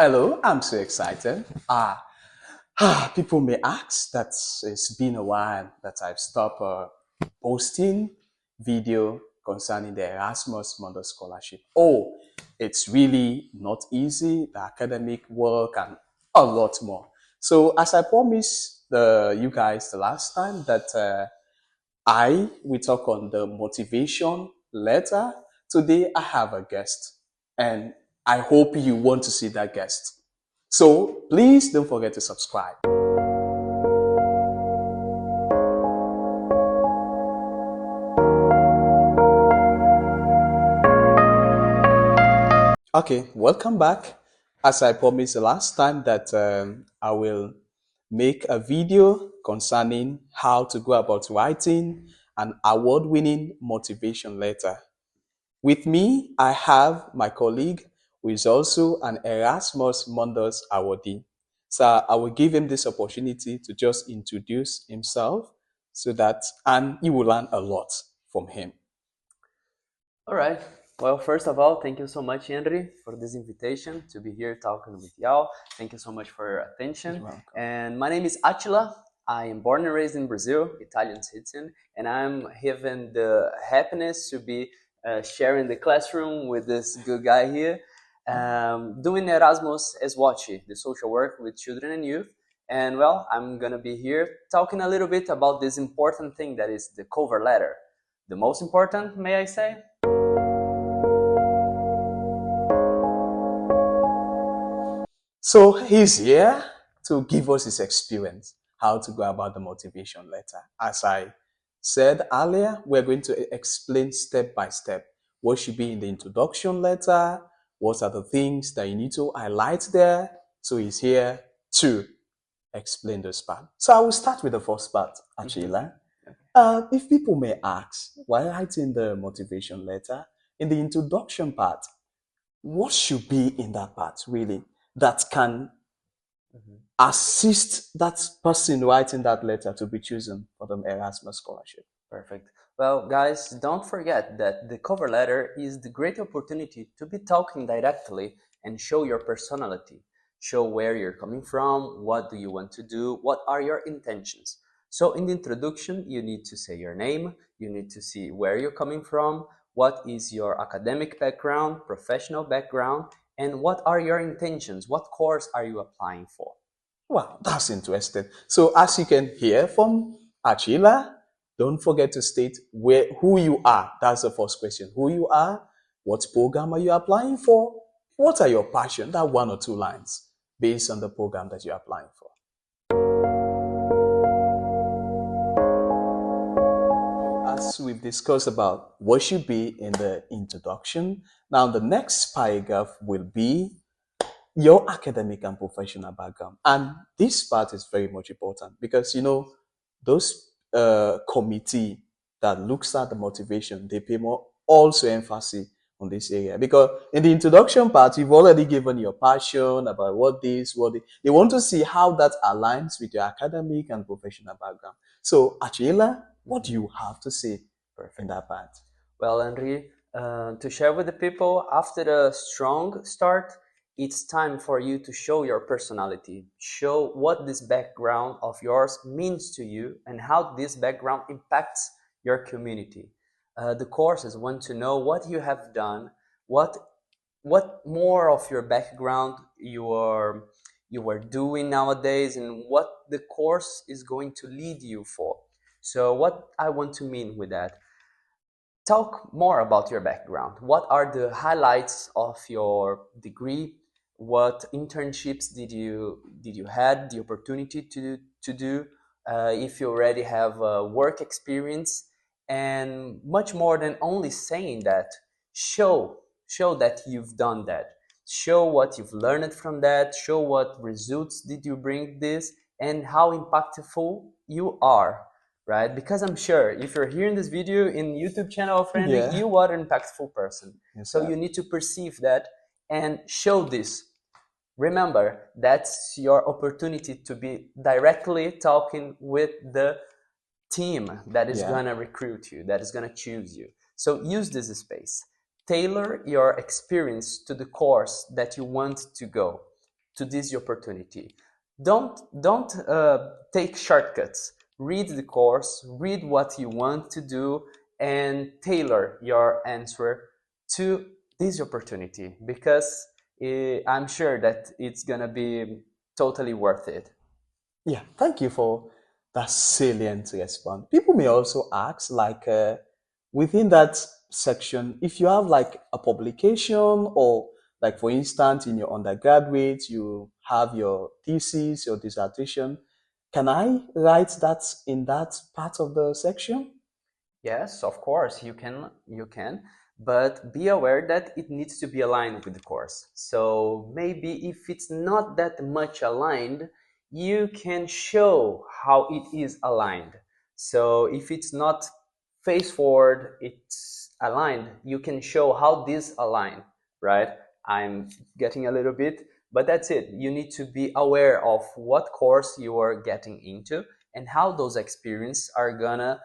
Hello, I'm so excited. People may ask that it's been a while that I've stopped posting video concerning the Erasmus Mundus scholarship. Oh, it's really not easy, the academic work and a lot more. So as I promised you guys the last time that I will talk on the motivation letter. Today I have a guest and I hope you want to see that guest. So please don't forget to subscribe. Okay, welcome back. As I promised the last time that I will make a video concerning how to go about writing an award-winning motivation letter. With me, I have my colleague who is also an Erasmus Mundus awardee. So I will give him this opportunity to just introduce himself so that, and you will learn a lot from him. All right. Well, first of all, thank you so much, Henry, for this invitation to be here talking with y'all. Thank you so much for your attention. You're welcome. And my name is Attila. I am born and raised in Brazil, Italian citizen, and I'm having the happiness to be sharing the classroom with this good guy here, doing Erasmus as Watchy, the social work with children and youth. And well, I'm gonna be here talking a little bit about this important thing that is the cover letter. The most important, may I say? So he's here to give us his experience, how to go about the motivation letter. As I said earlier, we're going to explain step by step what should be in the introduction letter, what are the things that you need to highlight there. So he's here to explain this part. So I will start with the first part, Achila. If people may ask, while writing the motivation letter, in the introduction part, what should be in that part really that can assist that person writing that letter to be chosen for the Erasmus scholarship? Perfect. Well, guys, don't forget that the cover letter is the great opportunity to be talking directly and show your personality. Show where you're coming from, what do you want to do, what are your intentions. So in the introduction, you need to say your name, you need to see where you're coming from, what is your academic background, professional background, and what are your intentions, what course are you applying for. Well, that's interesting. So as you can hear from Achila, don't forget to state who you are. That's the first question. Who you are, what program are you applying for, what are your passion? That one or two lines based on the program that you're applying for. As we've discussed about what should be in the introduction, now the next paragraph will be your academic and professional background. And this part is very much important because, those committee that looks at the motivation, they pay more also emphasis on this area. Because in the introduction part, you've already given your passion about they want to see how that aligns with your academic and professional background. So, Achila, what do you have to say in that part? Well, Henri, to share with the people, after a strong start, it's time for you to show your personality. Show what this background of yours means to you and how this background impacts your community. The courses want to know what you have done, what more of your background you are doing nowadays, and what the course is going to lead you for. So what I want to mean with that, talk more about your background. What are the highlights of your degree? What internships did you had the opportunity to do? If you already have work experience, and much more than only saying that, show that you've done that. Show what you've learned from that. Show what results did you bring this, and how impactful you are, right? Because I'm sure if you're hearing this video in YouTube channel of Henry, Yeah. you are an impactful person. Yes, So sir. you need to perceive that and show this. Remember, that's your opportunity to be directly talking with the team that is gonna recruit you, that is gonna choose you. So use this space. Tailor your experience to the course that you want to go. to this opportunity. Don't take shortcuts. Read the course, read what you want to do, and tailor your answer to this opportunity, because I'm sure that it's gonna be totally worth it. Yeah, thank you for that salient response. People may also ask, like, within that section, if you have like a publication or, like, for instance, in your undergraduate, you have your thesis, your dissertation. Can I write that in that part of the section? Yes, of course, you can, but be aware that it needs to be aligned with the course. So maybe if it's not that much aligned, you can show how it is aligned. So if it's not face forward, it's aligned, you can show how this align, right? I'm getting a little bit, but that's it. You need to be aware of what course you are getting into and how those experiences are gonna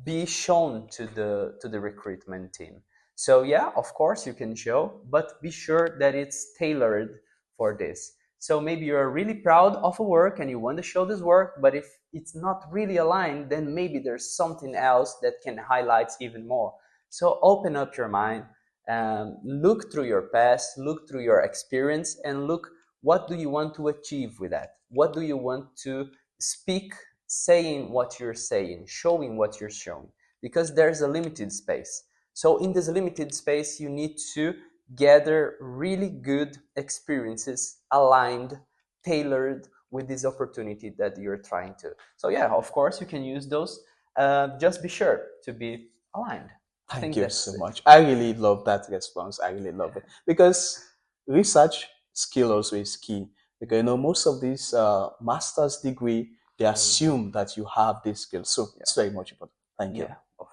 be shown to the recruitment team. So yeah, of course you can show, but be sure that it's tailored for this. So maybe you're really proud of a work and you want to show this work, but if it's not really aligned, then maybe there's something else that can highlight even more. So open up your mind, look through your past, look through your experience, and look, what do you want to achieve with that? What do you want to speak, saying what you're saying, showing what you're showing, because there's a limited space. So in this limited space, you need to gather really good experiences aligned, tailored with this opportunity that you're trying to. So yeah, of course, you can use those. Just be sure to be aligned. I Thank think you that's so it. much. I really love that response. I really love it because research skill also is key. Because most of these master's degree, they assume that you have this skill, so it's very much important. Thank you. Yeah, of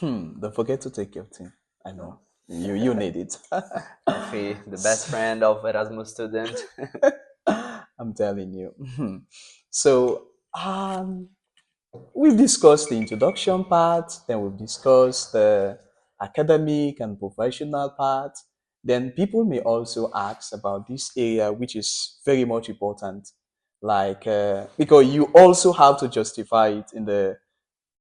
Don't forget to take your team. I know you need it. course. The best friend of Erasmus student. I'm telling you. So we've discussed the introduction part, then we've discussed the academic and professional part. Then people may also ask about this area, which is very much important, like because you also have to justify it in the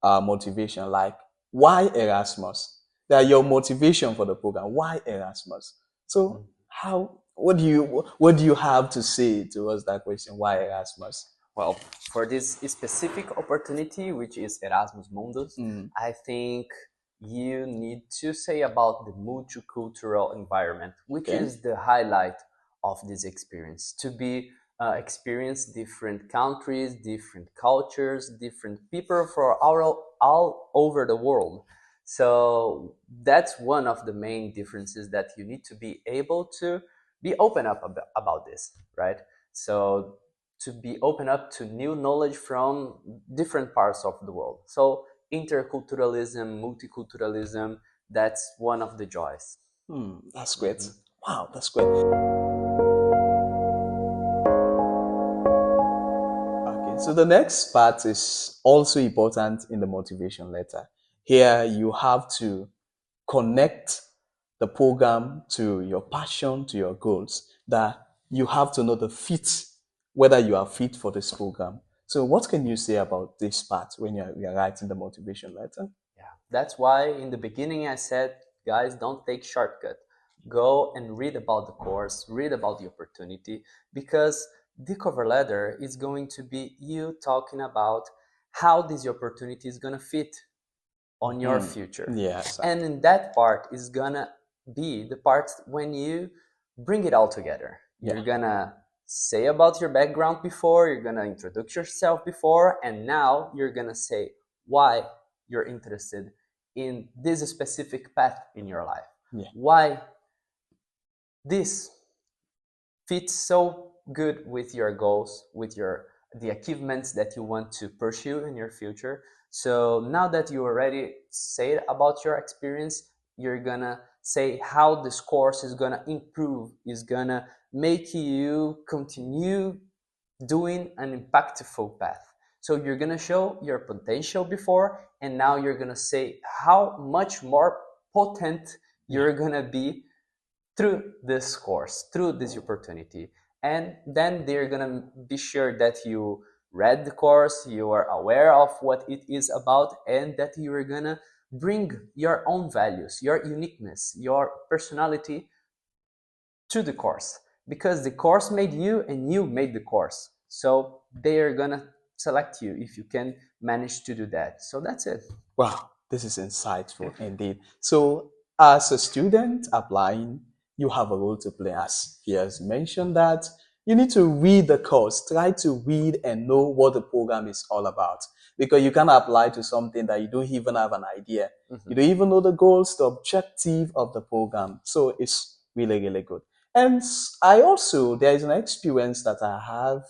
motivation, like why Erasmus? That your motivation for the program. Why Erasmus? So how? What do you have to say towards that question? Why Erasmus? Well, for this specific opportunity, which is Erasmus Mundus, Mm, I think you need to say about the multicultural environment, which okay. is the highlight of this experience. To be experience different countries, different cultures, different people from all over the world. So that's one of the main differences, that you need to be able to be open up about this, right? So to be open up to new knowledge from different parts of the world. So interculturalism, multiculturalism, that's one of the joys. That's great. Mhm. Wow, that's great. Okay, so the next part is also important in the motivation letter. Here you have to connect the program to your passion, to your goals, that you have to know the fit, whether you are fit for this program. So what can you say about this part when you're writing the motivation letter? Yeah, that's why in the beginning I said, guys, don't take shortcut. Go and read about the course, read about the opportunity, because the cover letter is going to be you talking about how this opportunity is going to fit on your future. Yes. And in that part is gonna be the part when you bring it all together. Yeah. You're gonna say about your background before, you're gonna introduce yourself before, and now you're gonna say why you're interested in this specific path in your life. Yeah. Why this fits so good with your goals, with the achievements that you want to pursue in your future. So now that you already said about your experience, you're gonna say how this course is gonna improve, is gonna make you continue doing an impactful path. So you're gonna show your potential before, and now you're gonna say how much more potent you're gonna be through this course, through this opportunity. And then they're gonna be sure that you read the course, you are aware of what it is about, and that you are gonna bring your own values, your uniqueness, your personality to the course, because the course made you and you made the course. So they are gonna select you if you can manage to do that. So that's it. Wow, this is insightful indeed. So, as a student applying, you have a role to play, as he has mentioned that you need to read the course, try to read and know what the program is all about. Because you can apply to something that you don't even have an idea. You don't even know the goals, the objective of the program. So it's really, really good. And I also, there is an experience that I have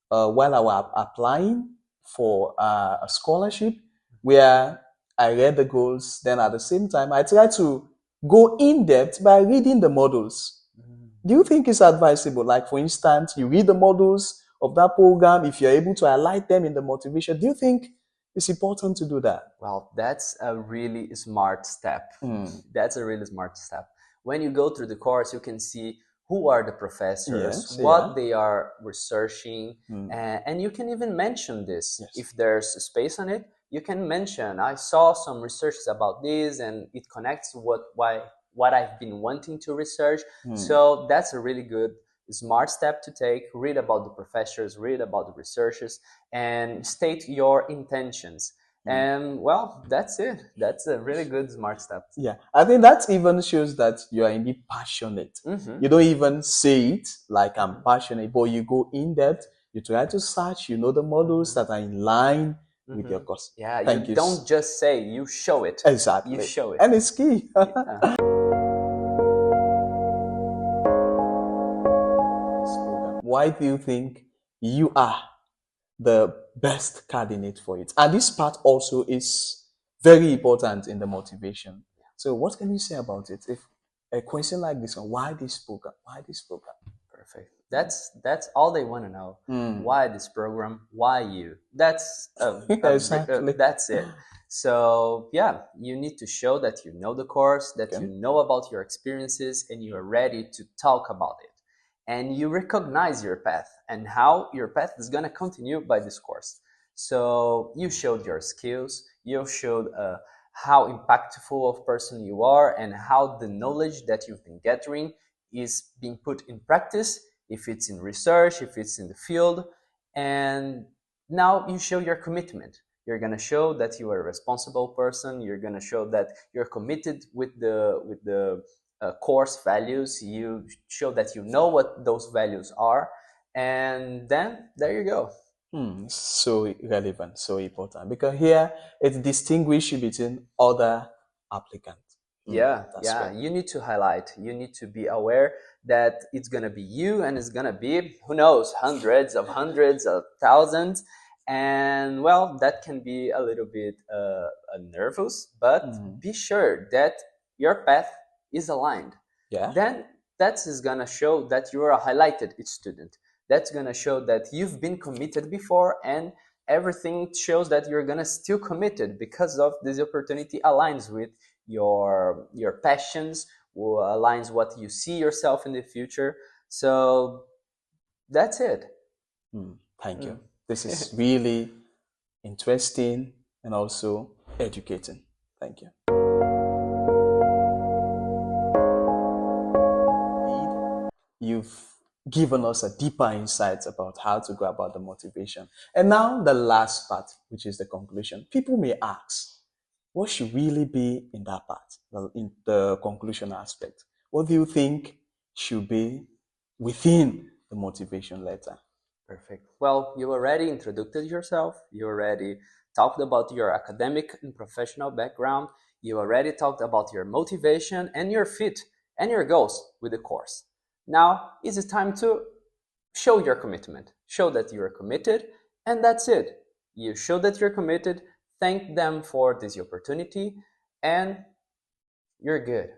while I was applying for a scholarship where I read the goals. Then at the same time, I tried to go in depth by reading the models. Do you think it's advisable? Like, for instance, you read the models of that program. If you're able to highlight them in the motivation, do you think it's important to do that? Well, that's a really smart step. That's a really smart step. When you go through the course, you can see who are the professors, Yes, what yeah. they are researching, and you can even mention this. Yes. If there's a space on it, you can mention, I saw some researches about this and it connects what I've been wanting to research. So that's a really good smart step to take. Read about the professors, read about the researchers, and state your intentions. And well, that's it. That's a really good smart step. Yeah, I think that even shows that you are indeed passionate. You don't even say it like I'm passionate, but you go in depth, you try to search, you know the models that are in line with your course. Yeah, Thank you don't just say, you show it. Exactly. You show it. And it's key. Yeah. Why do you think you are the best candidate for it? And this part also is very important in the motivation. So what can you say about it? If a question like this one, why this program? Why this program? Perfect. That's all they want to know. Why this program? Why you? That's Exactly. that's it. So yeah, you need to show that you know the course, that Okay. you know about your experiences, and you are ready to talk about it. And you recognize your path and how your path is gonna continue by this course. So you showed your skills, you showed how impactful of person you are, and how the knowledge that you've been gathering is being put in practice, if it's in research, if it's in the field. And now you show your commitment. You're going to show that you are a responsible person. You're going to show that you're committed with the course values. You show that you know what those values are. And then there you go. So relevant, so important, because here it distinguishes between other applicants. Yeah, That's yeah. right. You need to highlight. You need to be aware that it's gonna be you, and it's gonna be, who knows, hundreds of thousands, and well, that can be a little bit nervous. But be sure that your path is aligned. Yeah. Then that is gonna show that you're a highlighted student. That's gonna show that you've been committed before, and everything shows that you're gonna still committed because of this opportunity aligns with your passions, aligns what you see yourself in the future. So that's it. Thank you. This is really interesting and also educating. Thank you. You've given us a deeper insight about how to go about the motivation. And now the last part, which is the conclusion. People may ask, what should really be in that part, in the conclusion aspect? What do you think should be within the motivation letter? Perfect. Well, you already introduced yourself. You already talked about your academic and professional background. You already talked about your motivation and your fit and your goals with the course. Now is it time to show your commitment. Show that you are committed, and that's it. You show that you're committed, thank them for this opportunity, and you're good.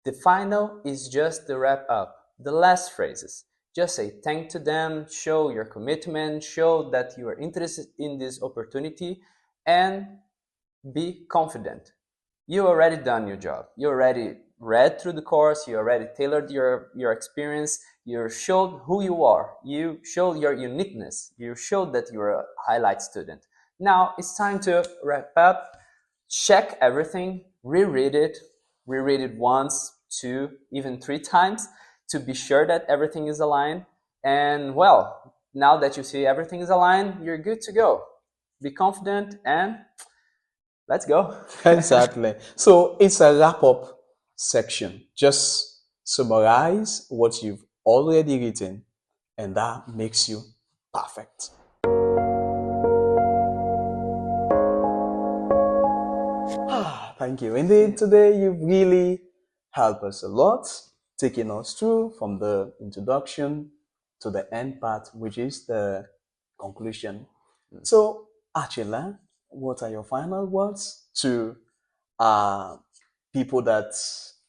The final is just the wrap up, the last phrases. Just say thank to them, show your commitment, show that you are interested in this opportunity, and be confident. You already done your job. You already read through the course, you already tailored your experience, you showed who you are, you showed your uniqueness, you showed that you're a highlight student. Now it's time to wrap up. Check everything, reread it once, two, even three times to be sure that everything is aligned. And well, now that you see everything is aligned, you're good to go. Be confident and let's go. Exactly. So it's a wrap up section. Just summarize what you've already written, and that makes you perfect. Thank you. Indeed, today you've really helped us a lot, taking us through from the introduction to the end part, which is the conclusion. So, Achila, what are your final words to uh, people that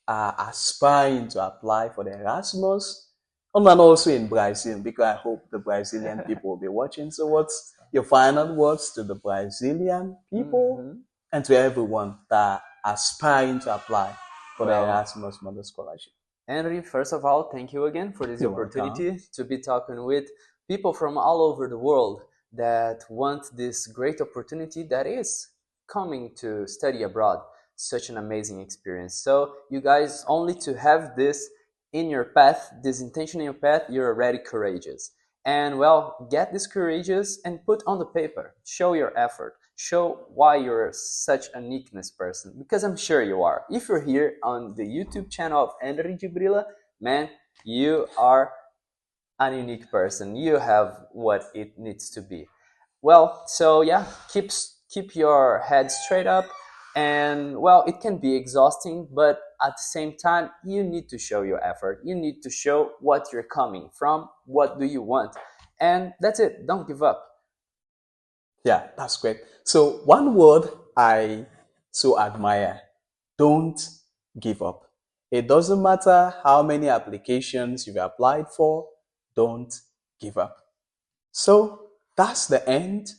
are aspiring to apply for the Erasmus, and also in Brazil, because I hope the Brazilian people will be watching. So, what's your final words to the Brazilian people and to everyone that are aspiring to apply for the Well, Erasmus Mundus scholarship? Henry, first of all, thank you again for this You're welcome. opportunity to be talking with people from all over the world that want this great opportunity that is coming to study abroad. Such an amazing experience. So you guys, only to have this in your path, this intention in your path, you're already courageous. And well, get this courageous and put on the paper. Show your effort. Show why you're such a uniqueness person, because I'm sure you are. If you're here on the YouTube channel of Henry Gibrila, man, you are a unique person. You have what it needs to be. Well, so yeah, keep your head straight up, and well, it can be exhausting, but at the same time, you need to show your effort. You need to show what you're coming from, what do you want, and that's it. Don't give up. Yeah, that's great. So, one word I so admire: don't give up. It doesn't matter how many applications you've applied for, don't give up. So, that's the end